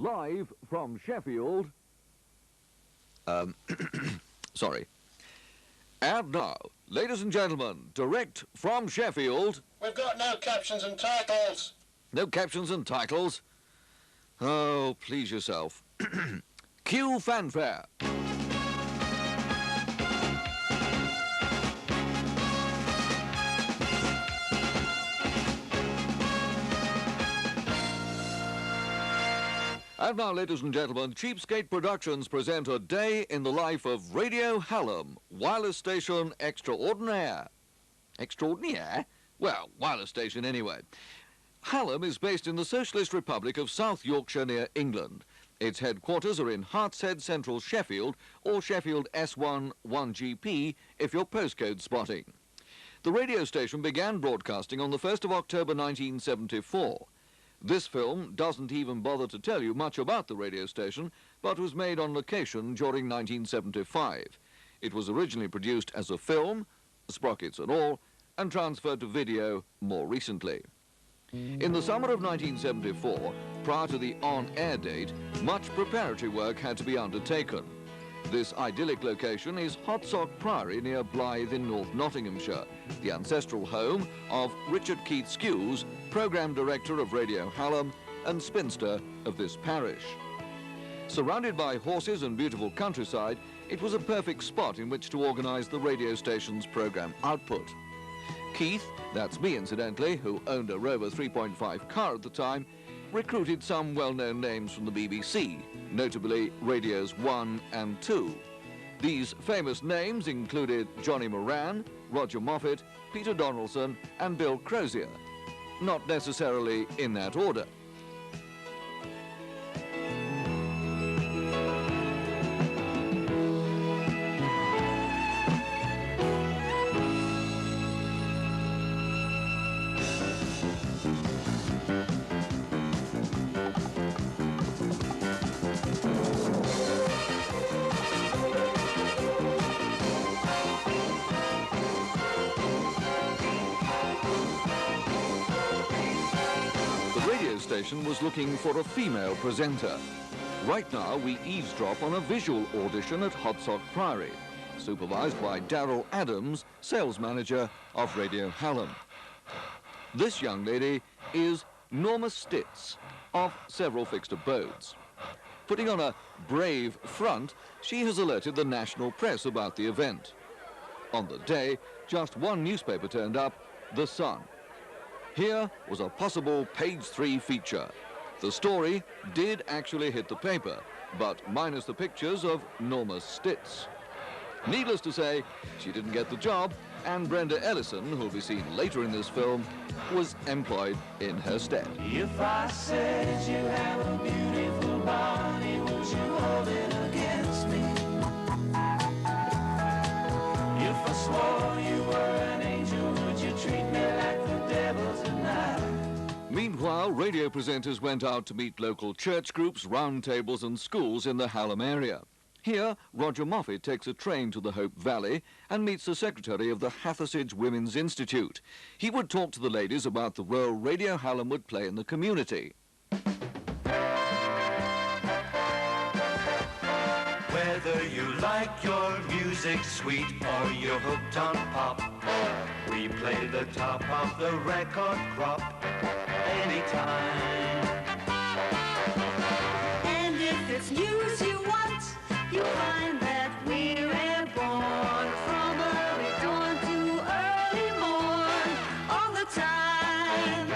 Live from Sheffield. Sorry. And now, ladies and gentlemen, direct from Sheffield... We've got no captions and titles. No captions and titles? Oh, please yourself. Cue fanfare. And now, ladies and gentlemen, Cheapskate Productions present a day in the life of Radio Hallam, wireless station extraordinaire. Extraordinaire? Well, wireless station anyway. Hallam is based in the Socialist Republic of South Yorkshire near England. Its headquarters are in Hartshead, central Sheffield, or Sheffield S1 1GP if you're postcode spotting. The radio station began broadcasting on the 1st of October 1974. This film doesn't even bother to tell you much about the radio station, but was made on location during 1975. It was originally produced as a film, sprockets and all, and transferred to video more recently. In the summer of 1974, prior to the on-air date, much preparatory work had to be undertaken. This idyllic location is Hartshead Priory near Blythe in North Nottinghamshire, the ancestral home of Richard Keith Skues, Programme Director of Radio Hallam and spinster of this parish. Surrounded by horses and beautiful countryside, it was a perfect spot in which to organise the radio station's programme output. Keith, that's me incidentally, who owned a Rover 3.5 car at the time, recruited some well-known names from the BBC, notably Radios 1 and 2. These famous names included Johnny Moran, Roger Moffat, Peter Donaldson and Bill Crozier. Not necessarily in that order. Station was looking for a female presenter. Right now we eavesdrop on a visual audition at Hartshead Priory, supervised by Darrell Adams, sales manager of Radio Hallam. This young lady is Norma Stitz, of several fixed abodes. Putting on a brave front, she has alerted the national press about the event. On the day, just one newspaper turned up, The Sun. Here was a possible page 3 feature. The story did actually hit the paper, but minus the pictures of Norma Stitz. Needless to say, she didn't get the job, and Brenda Ellison, who'll be seen later in this film, was employed in her stead. If I said you have a beautiful body, would you hold it against me? If I swore you were an angel, would you treat me like the devil's at night? Meanwhile, radio presenters went out to meet local church groups, round tables and schools in the Hallam area. Here, Roger Moffat takes a train to the Hope Valley and meets the secretary of the Hartshead Women's Institute. He would talk to the ladies about the role Radio Hallam would play in the community. Whether you like your music sweet or you're hooked on pop, we play the top of the record crop anytime. And if it's news you want, you'll find that we're airborne from early dawn to early morn, all the time.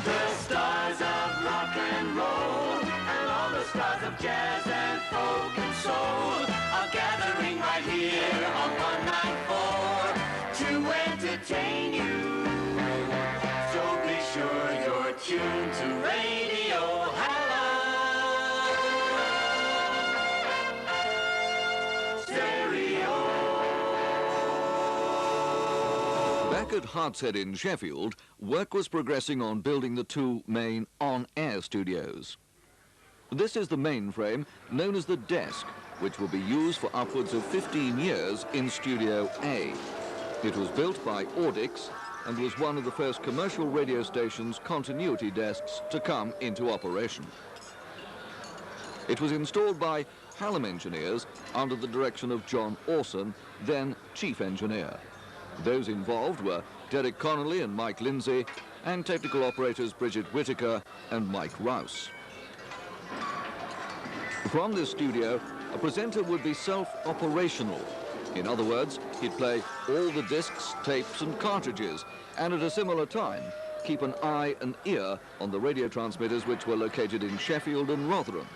The stars of rock and roll and all the stars of jazz and folk and soul are gathering right here on 194 to entertain you. So be sure you're tuned to Radio Hallam. Stereo. Back at Hartshead in Sheffield, work was progressing on building the two main on-air studios. This is the mainframe known as the desk, which will be used for upwards of 15 years in Studio A. It was built by Audix and was one of the first commercial radio stations' continuity desks to come into operation. It was installed by Hallam engineers under the direction of John Orson, then chief engineer. Those involved were Derek Connolly and Mike Lindsay, and technical operators Bridget Whittaker and Mike Rouse. From this studio, a presenter would be self-operational. In other words, he'd play all the discs, tapes and cartridges, and at a similar time, keep an eye and ear on the radio transmitters which were located in Sheffield and Rotherham.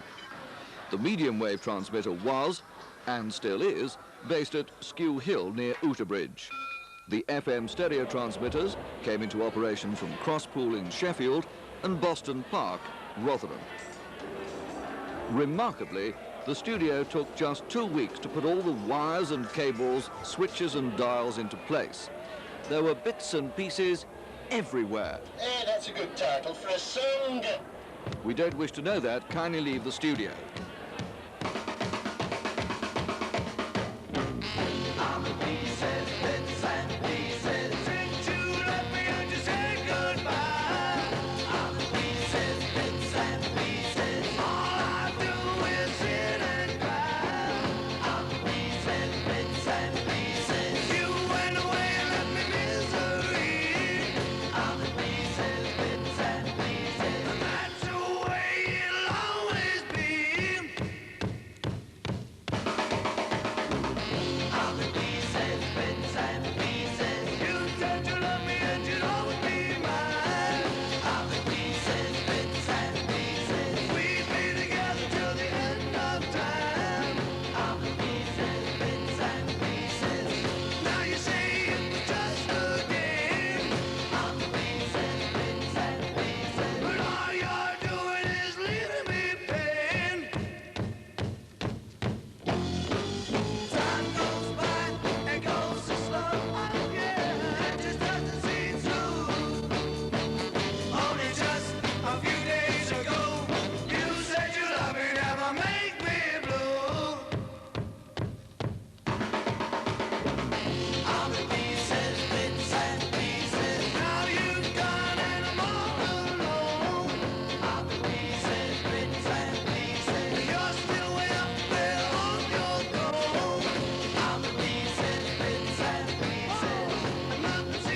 The medium wave transmitter was, and still is, based at Skew Hill near Outerbridge. The FM stereo transmitters came into operation from Crosspool in Sheffield and Boston Park, Rotherham. Remarkably, the studio took just 2 weeks to put all the wires and cables, switches and dials into place. There were bits and pieces everywhere. Hey, that's a good title for a song. We don't wish to know that. Kindly leave the studio.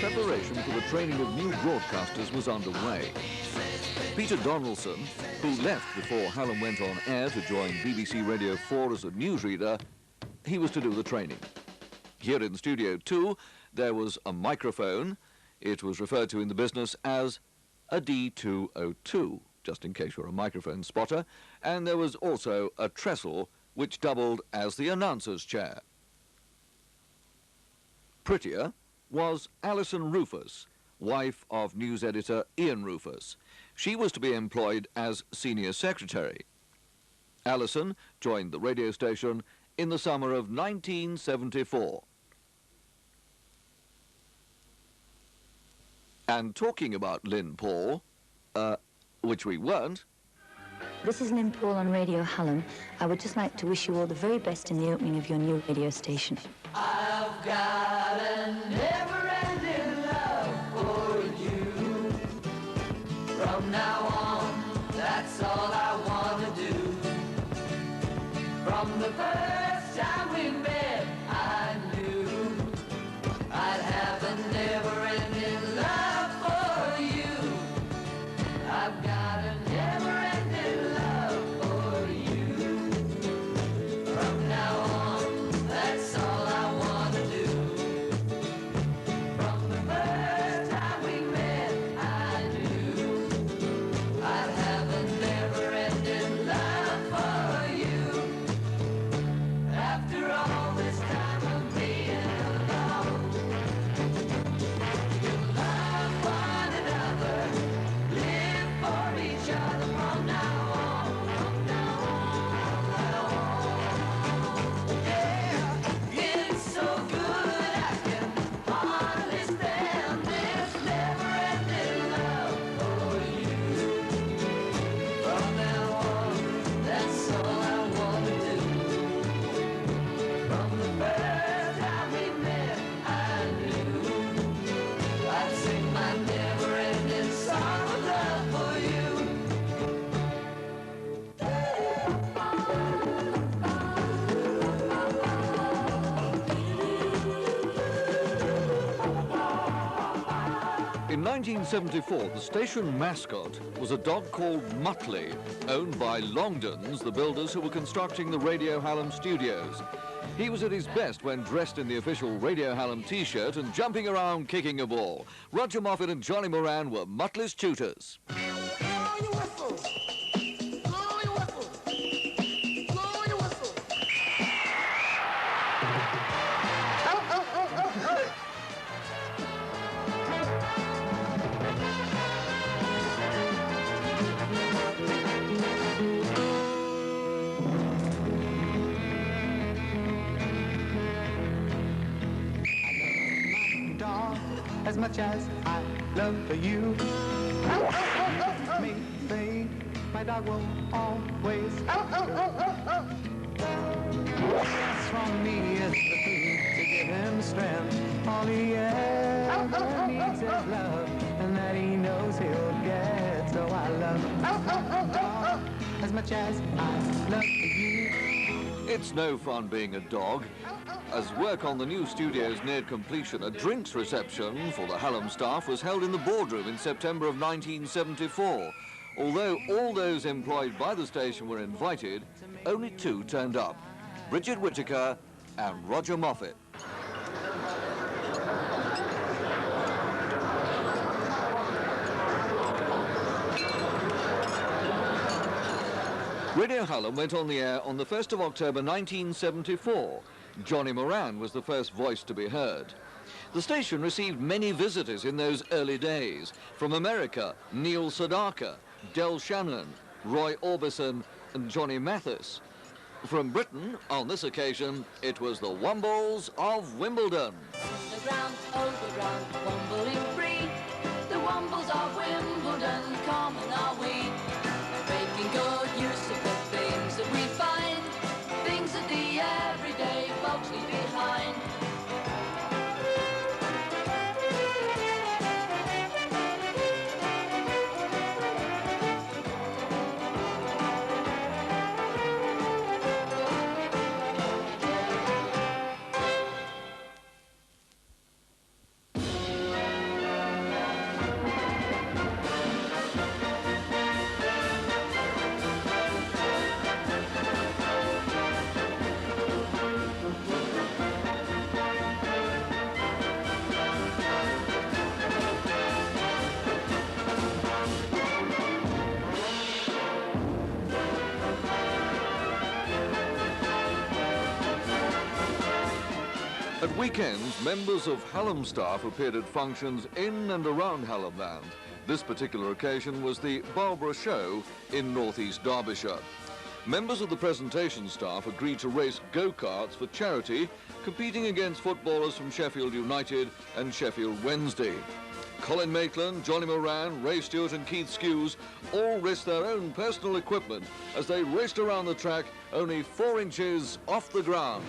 Preparation for the training of new broadcasters was underway. Peter Donaldson, who left before Hallam went on air to join BBC Radio 4 as a newsreader, he was to do the training. Here in Studio 2, there was a microphone. It was referred to in the business as a D202, just in case you're a microphone spotter, and there was also a trestle which doubled as the announcer's chair. Prettier was Alison Rufus, wife of news editor Ian Rufus. She was to be employed as senior secretary. Alison joined the radio station in the summer of 1974. And talking about Lyn Paul, which we weren't. This is Lyn Paul on Radio Hallam. I would just like to wish you all the very best in the opening of your new radio station. I've got a never-ending love for you. From now on, that's all I want to do. From the first time we met, I knew I'd have a never-ending love for you. I've got a never-ending love for you. From now on, that's all I want to do. From the first time we met, I knew I'd have a never-ending love for you. After all 1974, the station mascot was a dog called Mottley, owned by Longdons, the builders who were constructing the Radio Hallam studios. He was at his best when dressed in the official Radio Hallam T-shirt and jumping around kicking a ball. Roger Moffat and Johnny Moran were Mottley's tutors. As much as I love you, me think my dog will always. What's wrong with me is the food to give him strength. All he ever needs is love, and that he knows he'll get. So I love dog as much as I love you. It's no fun being a dog. As work on the new studios neared completion, a drinks reception for the Hallam staff was held in the boardroom in September of 1974. Although all those employed by the station were invited, only two turned up, Bridget Whittaker and Roger Moffat. Radio Hallam went on the air on the 1st of October 1974. Johnny Moran was the first voice to be heard. The station received many visitors in those early days. From America, Neil Sedaka, Del Shannon, Roy Orbison and Johnny Mathis. From Britain, on this occasion, it was the Wombles of Wimbledon. Underground, overground, wumbling free. The Wombles of Wimbledon, common are we. Making good use of the things that we find. Things that the everyday folks leave behind. At weekends, members of Hallam staff appeared at functions in and around Hallam Land. This particular occasion was the Barbara Show in northeast Derbyshire. Members of the presentation staff agreed to race go-karts for charity, competing against footballers from Sheffield United and Sheffield Wednesday. Colin Maitland, Johnny Moran, Ray Stewart and Keith Skues all risked their own personal equipment as they raced around the track only 4 inches off the ground.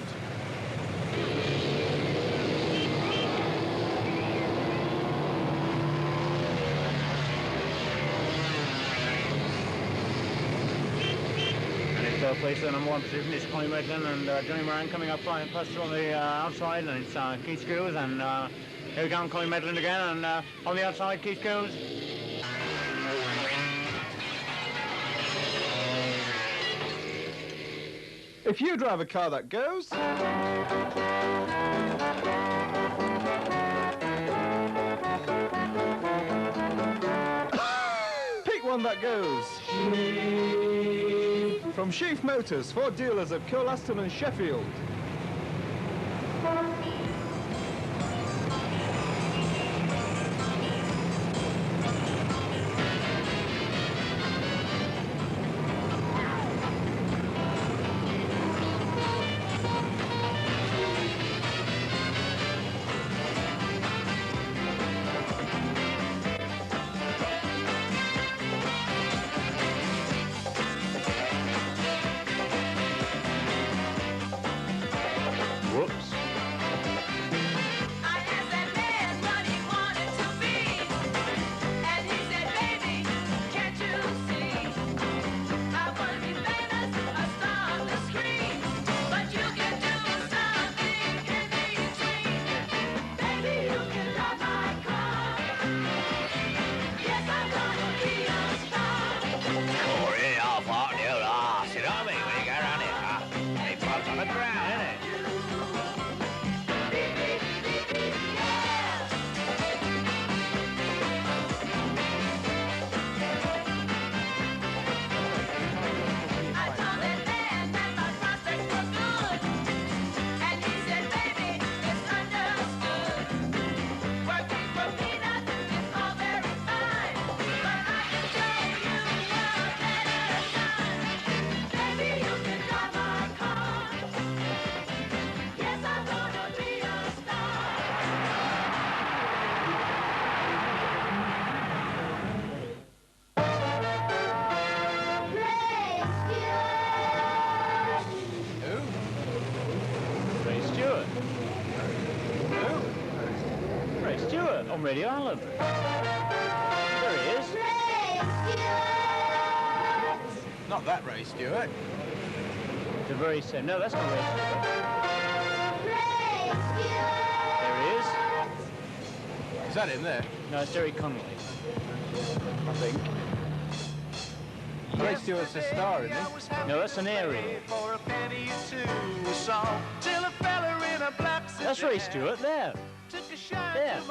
Place the number 1 position is Colin Maitland and Johnny Moran coming up flying past on the outside, and it's Keith Skues, and here we come, Colin Maitland again, and on the outside, Keith Skues. If you drive a car that goes... pick one that goes... From Sheaf Motors, 4 dealers of Colaston and Sheffield. Radio Hallam. There he is. Not that Ray Stewart. The very same. No, that's not Ray Stewart. There he is. Is that him there? No, it's Derek Connolly. I think. Ray Stewart's a star, isn't he? No, that's an area. That's Ray Stewart there. There.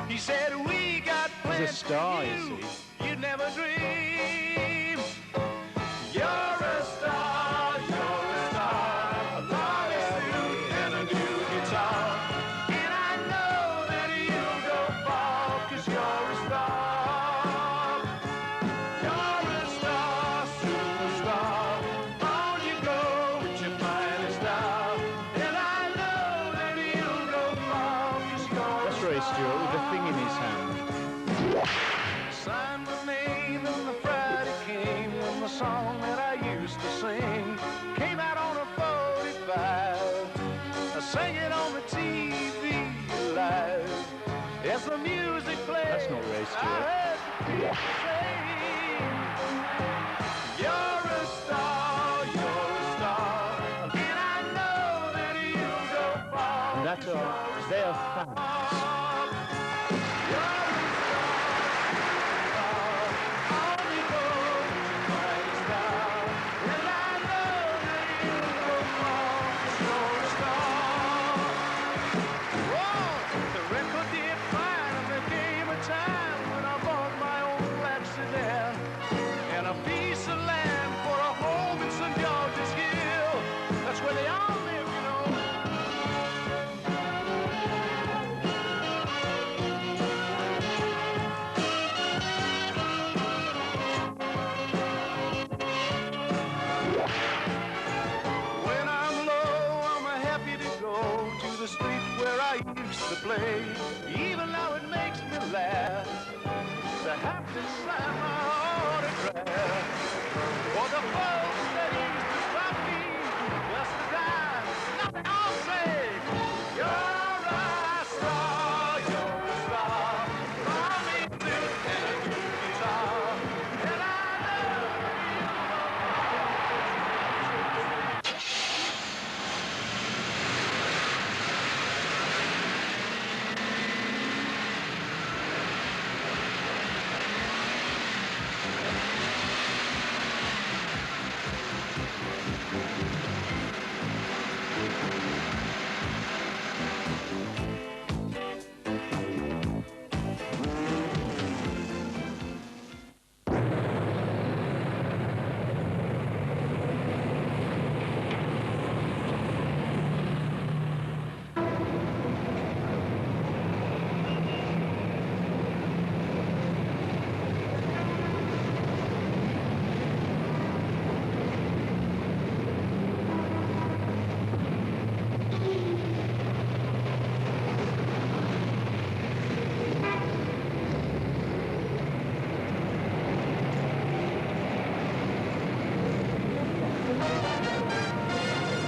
He said we got He's a star, you see. You'd never dream. You're a star, you're a star. A long flute and a new guitar. And I know that you'll go far, 'cause you're a star. You're a star, superstar. On you go with your finest star. And I know that you'll go far, 'cause you're That's Ray Stewart with the thing in his hand. signed my name and the Friday came when the song that I used to sing came out on a 45. I sang it on the TV live as the music played. That's not Ray I Stewart. heard the people say, you're a star, you're a star. And I know that you'll go far. And that's their fans. That's where they all live, you know. When I'm low, I'm happy to go to the street where I used to play. Even now it makes me laugh to have to sign my autograph. For the folks that used to stop me just to die, nothing I'll say. You're a star, you're a star. Mommy flute and a good guitar. And I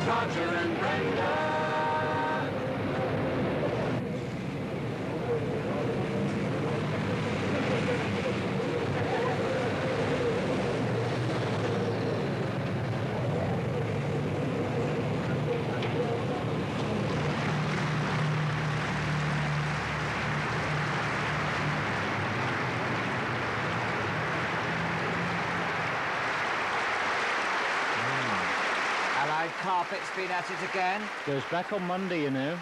Roger and Brenda. Hello, carpet's been at it again. Goes back on Monday, you know.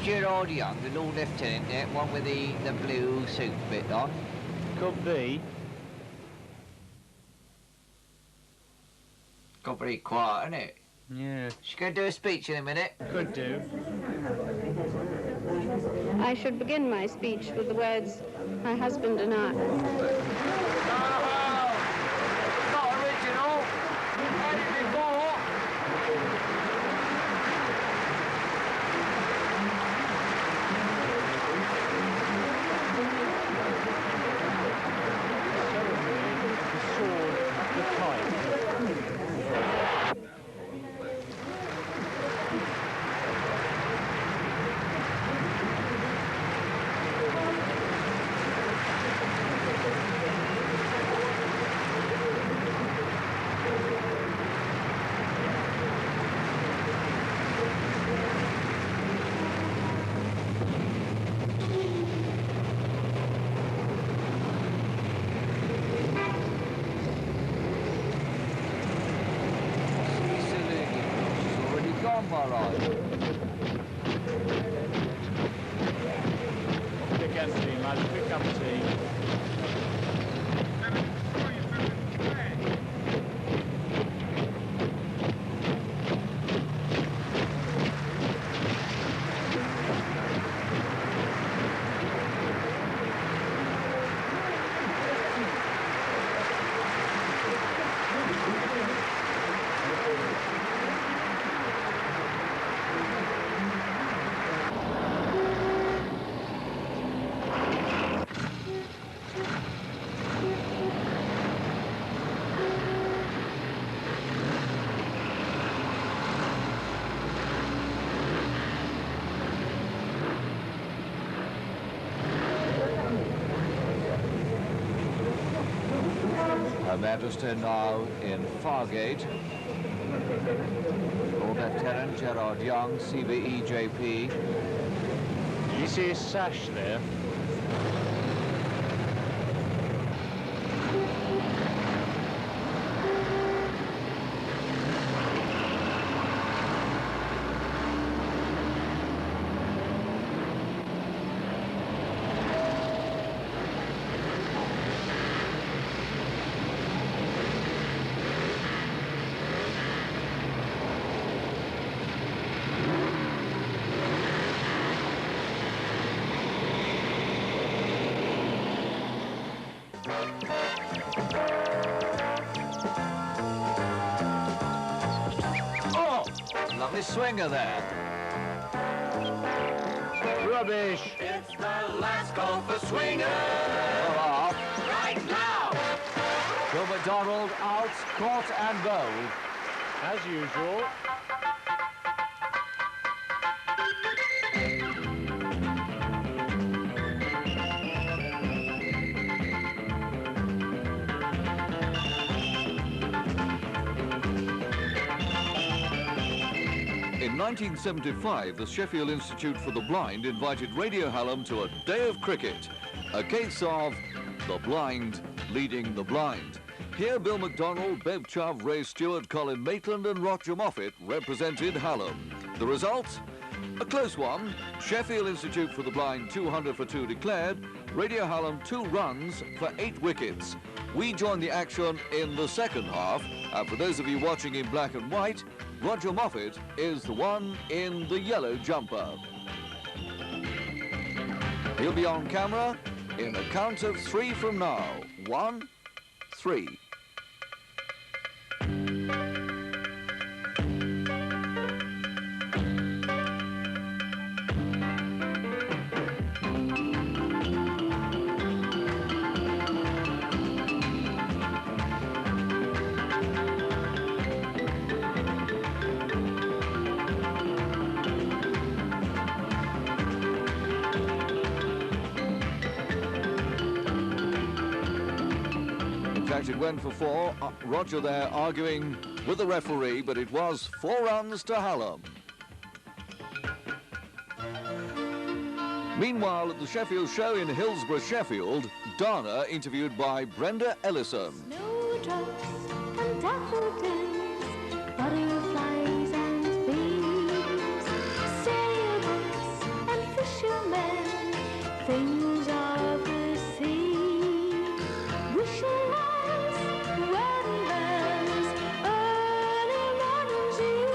Gerard Young, the Lord Lieutenant there, one with the blue suit bit on. Could be. Got pretty quiet, isn't it? Yeah. She's going to do a speech in a minute. Could do. I should begin my speech with the words, my husband and I. Not original. Had it before. Her Majesty now in Fargate. Lord Lieutenant Gerard Young, CVE JP. You see his sash there? Lovely swinger there. Rubbish. It's the last call for swingers. Right now. Bill McDonald out, caught and bowled. As usual. In 1975, the Sheffield Institute for the Blind invited Radio Hallam to a day of cricket, a case of the blind leading the blind. Here, Bill McDonald, Bev Chubb, Ray Stewart, Colin Maitland and Roger Moffat represented Hallam. The result? A close one. Sheffield Institute for the Blind 200 for 2 declared, Radio Hallam 2 runs for 8 wickets. We joined the action in the second half, and for those of you watching in black and white, Roger Moffat is the one in the yellow jumper. He'll be on camera in a count of 3 from now. 1, 3. It went for 4. Roger there arguing with the referee, but it was 4 runs to Hallam. Meanwhile, at the Sheffield show in Hillsborough, Sheffield, Dana interviewed by Brenda Ellison. Snowdrops and daffodils butterflies and bees, sailboats and fishermen, things of the sea, wishing us wedding bells, early morning dew,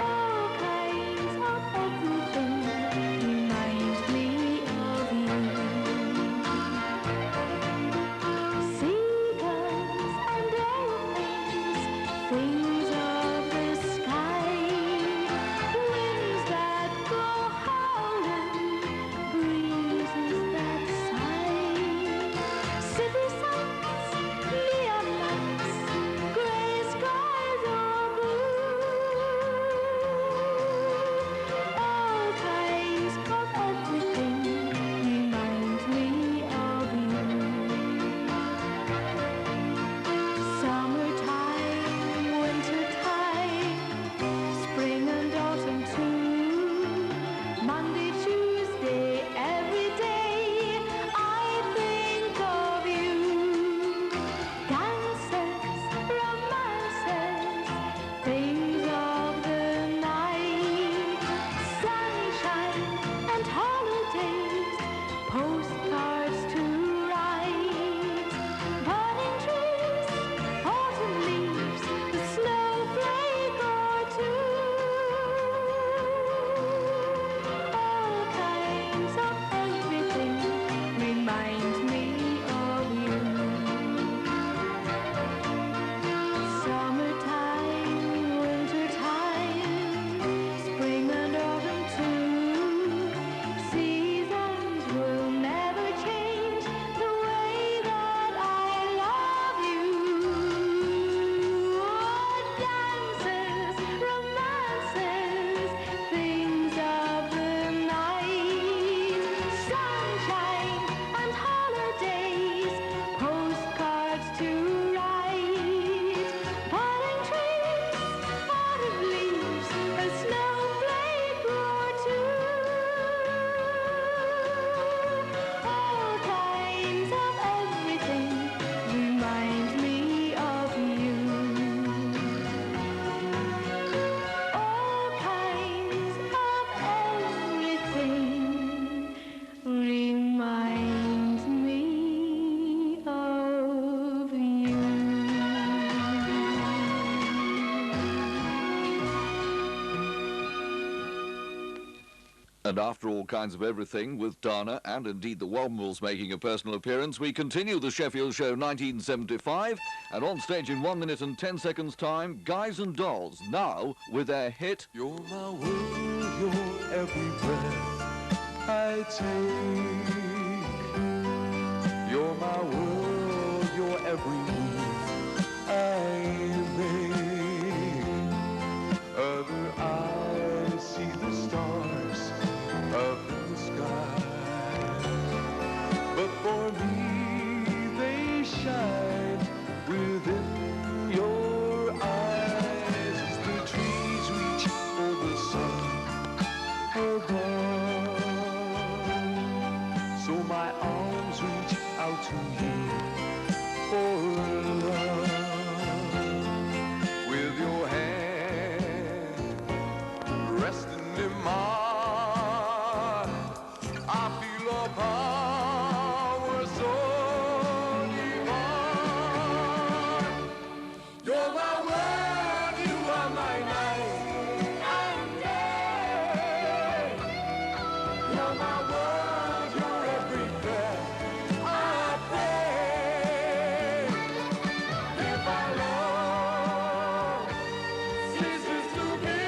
all kinds of everything reminds me of you. Seagulls and airplanes, things of the sky, winds that go howling, breezes that sigh, city sights, neon lights, gray skies or blue, all kinds of everything reminds me of you. Summertime, wintertime, spring and autumn too. Monday, Tuesday, every day I think of you. Dances, romances, things of the night, sunshine and holidays, postcards to write, budding trees, autumn leaves, a snowflake or two, all kinds of everything reminds me of you. Summertime, wintertime, spring and autumn too, seasons will never change the way that I love you. Dances, romances, things of the night, sunshine and holidays, postcards to write, budding trees, autumn leaves, a snowflake or two, all kinds of everything reminds me of you. All kinds of everything reminds me of you. And after all kinds of everything, with Dana and indeed the Wombles making a personal appearance, we continue the Sheffield Show 1975, and on stage in 1 minute and 10 seconds time, Guys and Dolls, now with their hit You're my world, you're every breath I take. You're my world, you're every move I make. Other eyes see the stars up in the sky, but for me they shine within your eyes. As the trees reach for the sun above, so my arms reach out to you for love. With your hand resting in mine, I feel a power so divine. You're my world, you are my night and day. You're my world, you're every breath I take. If I love ceases to be,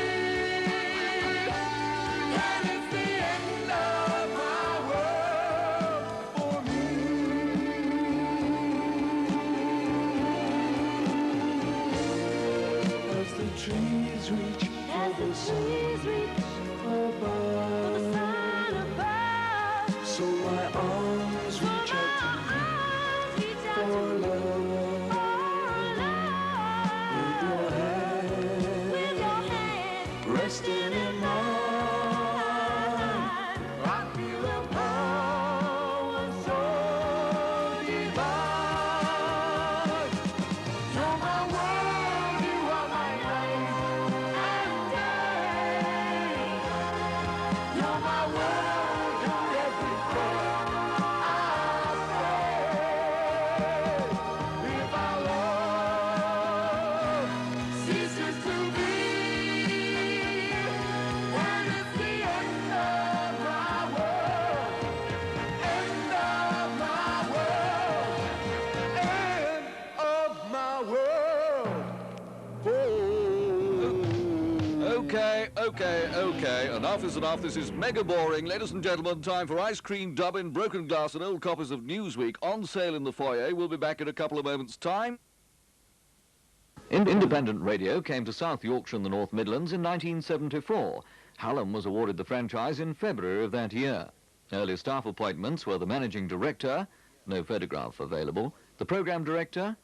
then it's the end of my world for me. As the trees reach for the sun above, so my arms reach out to you for love. With your hand resting in mine, I feel a power so divine. You're my Okay, enough is enough. This is mega boring. Ladies and gentlemen, time for ice cream, dubbing, broken glass and old copies of Newsweek on sale in the foyer. We'll be back in a couple of moments' time. Independent radio came to South Yorkshire and the North Midlands in 1974. Hallam was awarded the franchise in February of that year. Early staff appointments were the managing director, no photograph available, the programme director,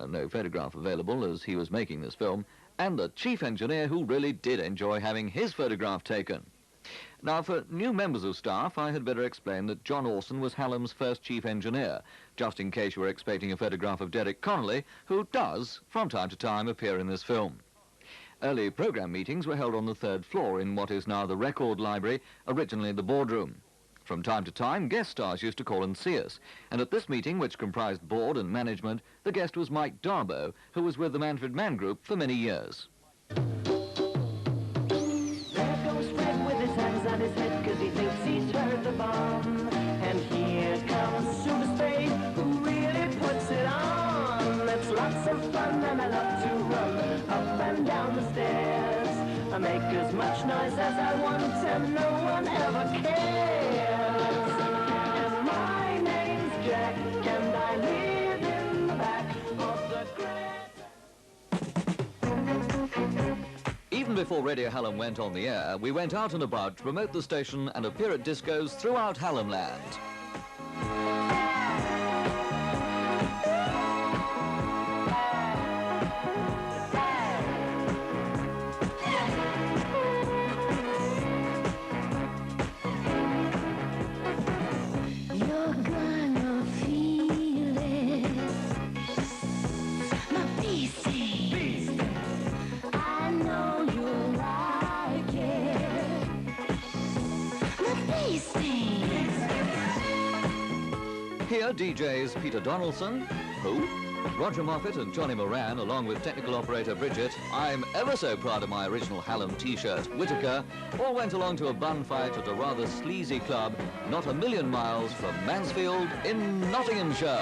no photograph available as he was making this film, and the chief engineer who really did enjoy having his photograph taken. Now, for new members of staff, I had better explain that John Orson was Hallam's first chief engineer, just in case you were expecting a photograph of Derek Connolly, who does, from time to time, appear in this film. Early programme meetings were held on the third floor in what is now the record library, originally the boardroom. From time to time, guest stars used to call and see us, and at this meeting, which comprised board and management, the guest was Mike Darbo, who was with the Manfred Mann Group for many years. There goes Fred with his hands on his head, 'cause he thinks he's heard the bomb. And here comes Super Spade, who really puts it on. It's lots of fun, and I love to run up and down the stairs. I make as much noise as I want, and no one ever cares. And my name's Jack, and I live in the back of the grass. Even before Radio Hallam went on the air, we went out and about to promote the station and appear at discos throughout Hallamland. Here, DJs Peter Donaldson, who? Roger Moffat and Johnny Moran, along with technical operator Bridget, I'm ever so proud of my original Hallam t-shirt, Whittaker, all went along to a bun fight at a rather sleazy club not a million miles from Mansfield in Nottinghamshire.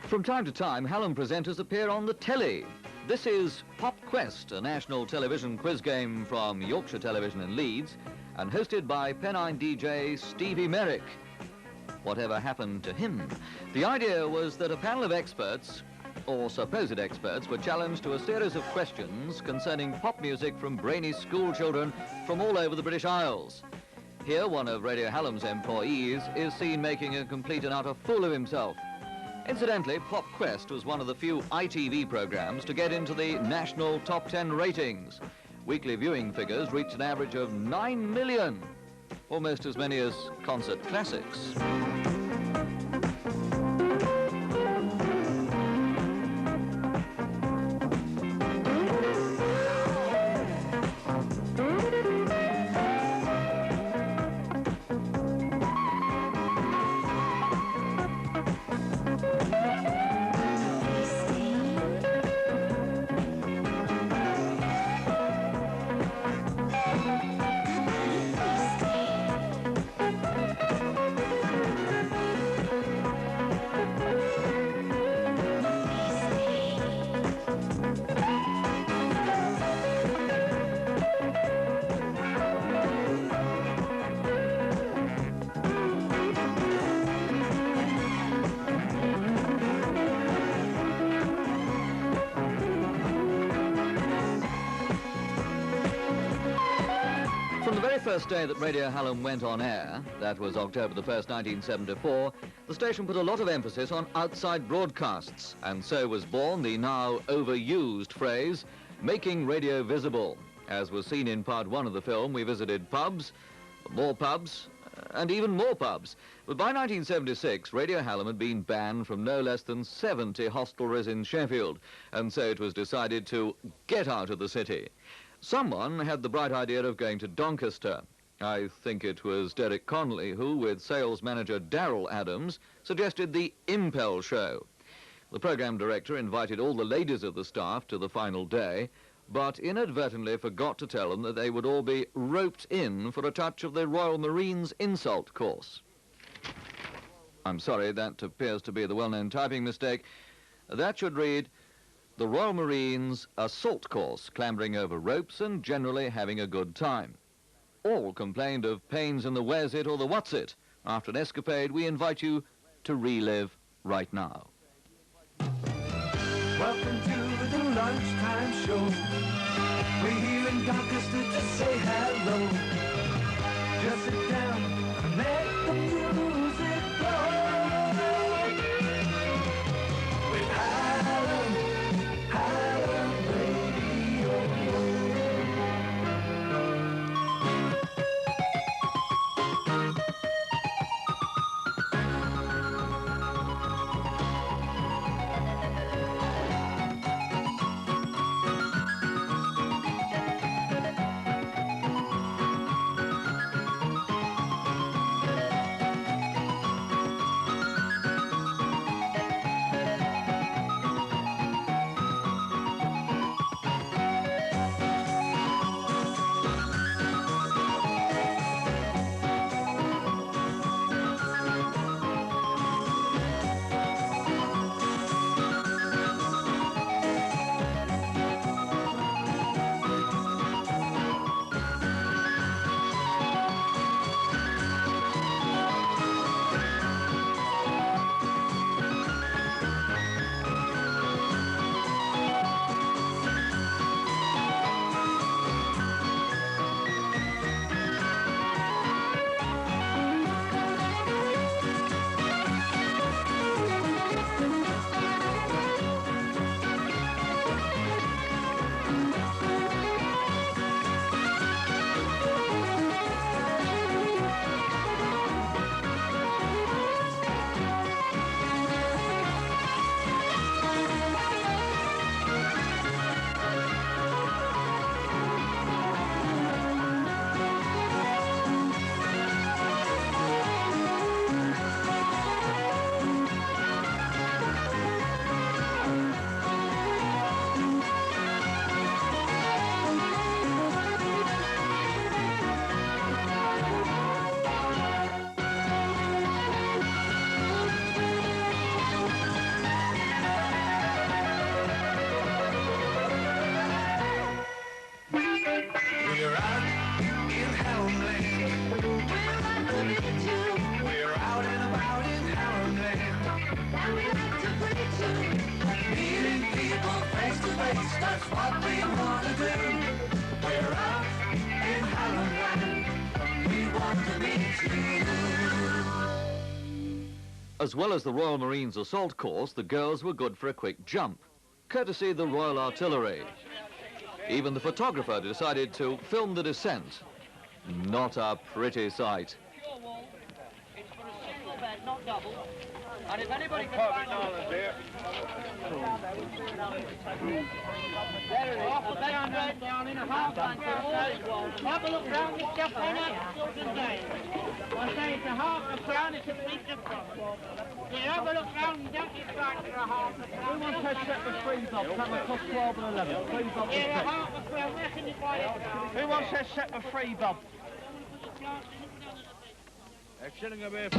From time to time, Hallam presenters appear on the telly. This is Pop Quest, a national television quiz game from Yorkshire Television in Leeds, and hosted by Pennine DJ Stevie Merrick. Whatever happened to him? The idea was that a panel of experts, or supposed experts, were challenged to a series of questions concerning pop music from brainy school children from all over the British Isles. Here, one of Radio Hallam's employees is seen making a complete and utter fool of himself. Incidentally, Pop Quest was one of the few ITV programmes to get into the national top 10 ratings. Weekly viewing figures reached an average of 9 million, almost as many as concert classics. first day that Radio Hallam went on air, that was October the 1st, 1974, the station put a lot of emphasis on outside broadcasts, and so was born the now overused phrase, making radio visible. As was seen in part 1 of the film, we visited pubs, more pubs, and even more pubs. But by 1976, Radio Hallam had been banned from no less than 70 hostelries in Sheffield, and so it was decided to get out of the city. Someone had the bright idea of going to Doncaster. I think it was Derek Connolly who, with sales manager Darrell Adams, suggested the Impel show. The programme director invited all the ladies of the staff to the final day, but inadvertently forgot to tell them that they would all be roped in for a touch of the Royal Marines insult course. I'm sorry, that appears to be the well-known typing mistake. That should read, the Royal Marines assault course, clambering over ropes and generally having a good time. All complained of pains in the where's it or the what's it. After an escapade, we invite you to relive right now. Welcome to the lunchtime show. We're here in Doncaster to say hello. Just sit down and let the music flow. With Hallam Radio. As well as the Royal Marines assault course, the girls were good for a quick jump, courtesy the Royal Artillery. Even the photographer decided to film the descent. Not a pretty sight. It's for a single bed, not double. And if anybody can find out there it is. Half a bed down in a half band. Have a look round, it's just one out today. I say it's a half a crown, it's a big difference. Yeah, have a look round, you don't get back for a half a crown. Who wants to set the freeze off? That will cost 12 and 11. Freeze off. Yeah, a half a crown, where can you buy it? Who wants to set the free bob? A shilling a bit.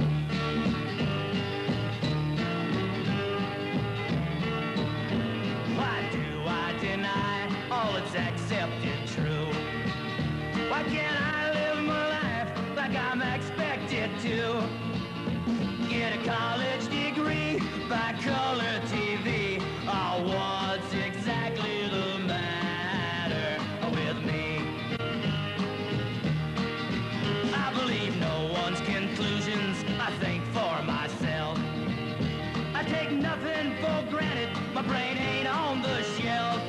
Why do I deny all that's accepted true? Why can't I live my life like I'm expected to? Get a college degree, buy color TV. Oh, what's exactly the matter with me? take nothing for granted. My brain ain't on the shelf.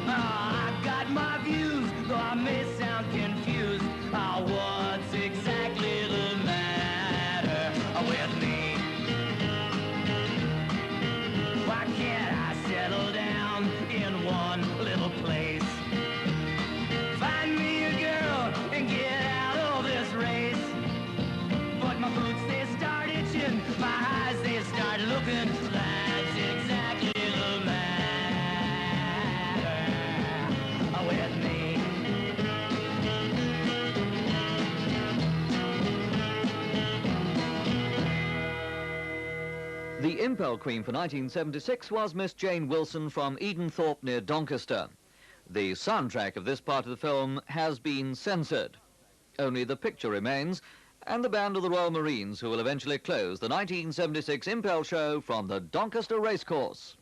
I got my views, though I may sound confused. What's exactly the matter with me? Why can't I settle down in one little place? Find me a girl and get out of this race. But my boots, they start itching, my eyes, they start looking. That's exactly the matter with me. The Impel Queen for 1976 was Miss Jane Wilson from Edenthorpe near Doncaster. The soundtrack of this part of the film has been censored. Only the picture remains, and the band of the Royal Marines, who will eventually close the 1976 Impel show from the Doncaster Racecourse.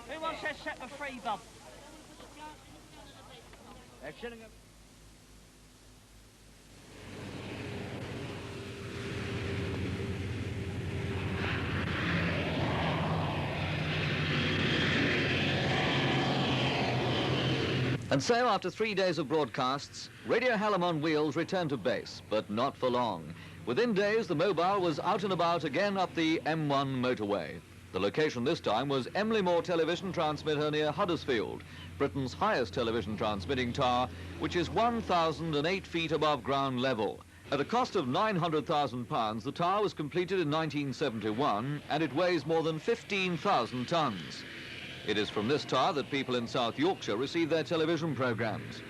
Who wants to set the free bob? And so, after 3 days of broadcasts, Radio Hallam on wheels returned to base, but not for long. Within days, the mobile was out and about again up the M1 motorway. The location this time was Emily Moore television transmitter near Huddersfield, Britain's highest television transmitting tower, which is 1,008 feet above ground level. At a cost of £900,000, the tower was completed in 1971, and it weighs more than 15,000 tons. It is from this tower that people in South Yorkshire receive their television programmes.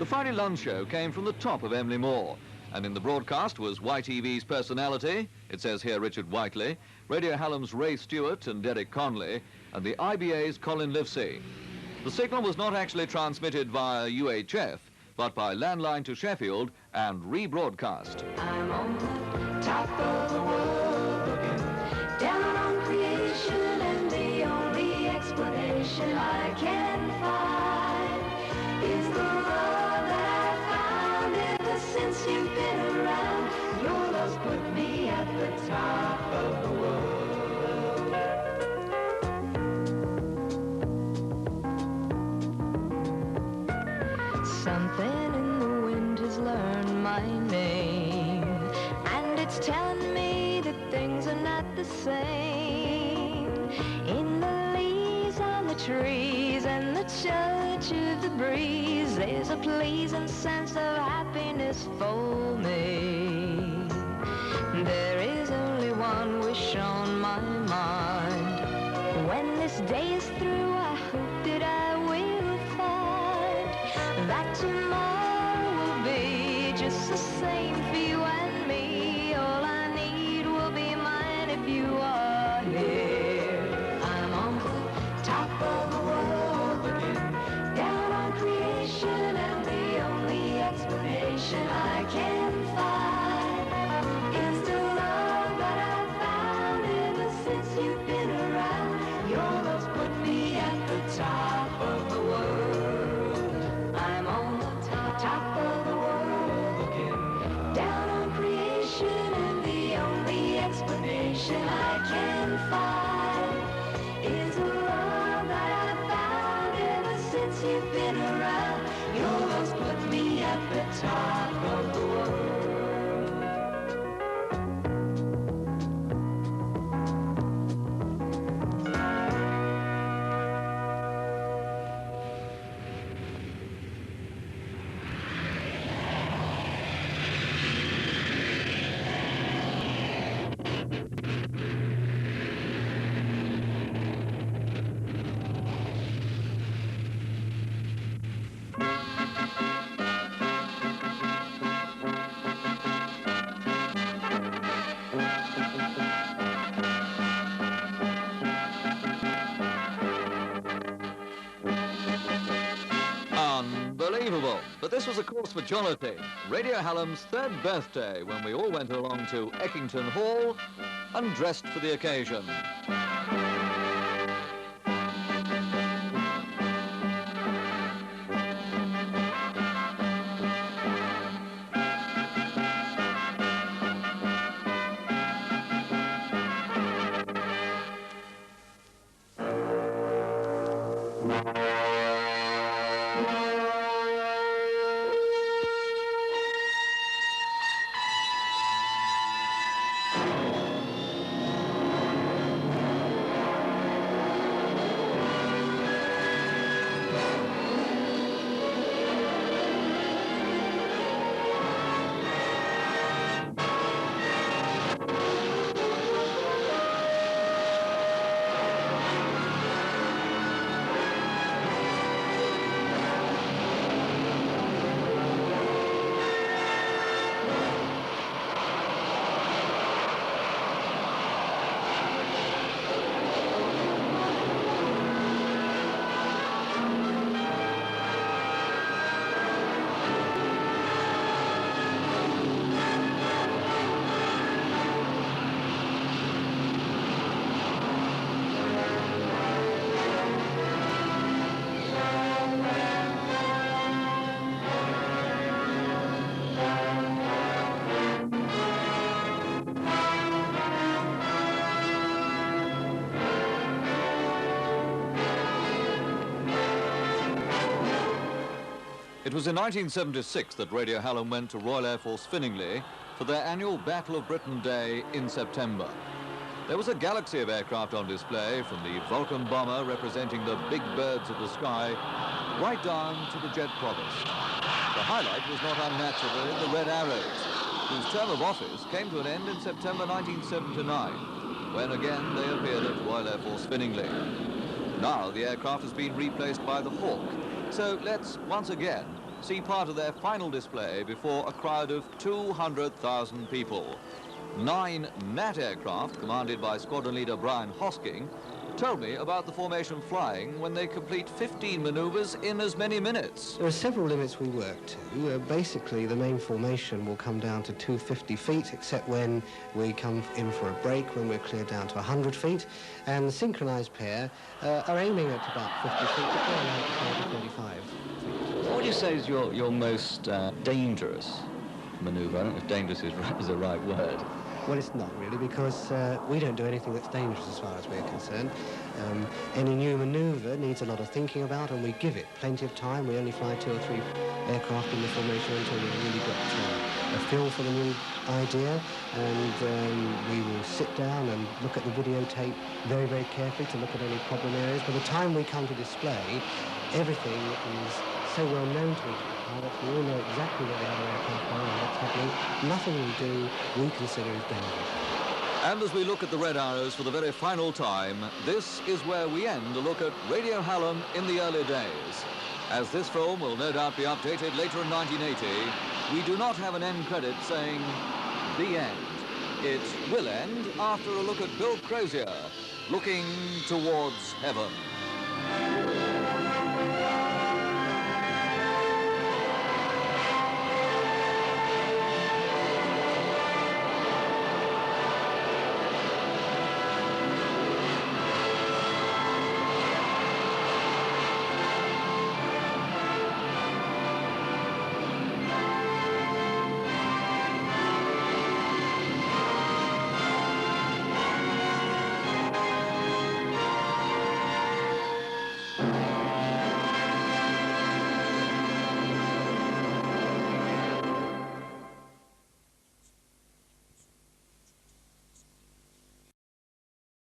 The Friday lunch show came from the top of Emily Moore, and in the broadcast was YTV's personality, it says here Richard Whiteley, Radio Hallam's Ray Stewart and Derek Conley, and the IBA's Colin Livesey. The signal was not actually transmitted via UHF, but by landline to Sheffield and rebroadcast. I'm on the top of the world, looking down on creation, and the only explanation I can find is the love that I found ever since you've been around. Your love's put me at the top of the world. Something in the wind has learned my name, and it's telling me that things are not the same. In the leaves on the trees and the children touch of the breeze, there's a pleasing sense of happiness for me. There is only one wish on my mind. When this day is through, I hope that I will find that tomorrow will be just the same for you and me. All I need will be mine if you are here. I'm on the top of the world, looking down on creation, and the only explanation I can find is the love that I've found ever since you've been around. Your love's put me at the top of the world. I'm on the top of the world, looking down on creation, and the only explanation I can find is the love that I've found ever since you've been around. Your love's put me at the top of the world. Unbelievable. But this was a cause for jollity. Radio Hallam's 3rd birthday, when we all went along to Eckington Hall and dressed for the occasion. It was in 1976 that Radio Hallam went to Royal Air Force Finningley for their annual Battle of Britain Day in September. There was a galaxy of aircraft on display, from the Vulcan bomber representing the big birds of the sky, right down to the jet provost. The highlight was not unnaturally the Red Arrows, whose term of office came to an end in September 1979, when again they appeared at Royal Air Force Finningley. Now the aircraft has been replaced by the Hawk, so let's once again see part of their final display before a crowd of 200,000 people. 9 Nat aircraft, commanded by Squadron Leader Brian Hosking, told me about the formation flying when they complete 15 manoeuvres in as many minutes. There are several limits we work to. Basically, the main formation will come down to 250 feet, except when we come in for a break, when we're cleared down to 100 feet. And the synchronized pair are aiming at about 50 feet, but going out to 35 feet. What would you say is your most dangerous manoeuvre? I don't know if dangerous is the right word. Well, it's not really, because we don't do anything that's dangerous as far as we're concerned. Any new manoeuvre needs a lot of thinking about, and we give it plenty of time. We only fly 2 or 3 aircraft in the formation until we've really got a feel for the new idea, and we will sit down and look at the videotape very, very carefully to look at any problem areas. By the time we come to display, everything is so well known to each pilot, we all know exactly where the other aircraft are and what's happening. Nothing we do we consider is dangerous. And as we look at the red arrows for the very final time, this is where we end a look at Radio Hallam in the early days. As this film will no doubt be updated later in 1980, we do not have an end credit saying, the end. It will end after a look at Bill Crozier, looking towards heaven.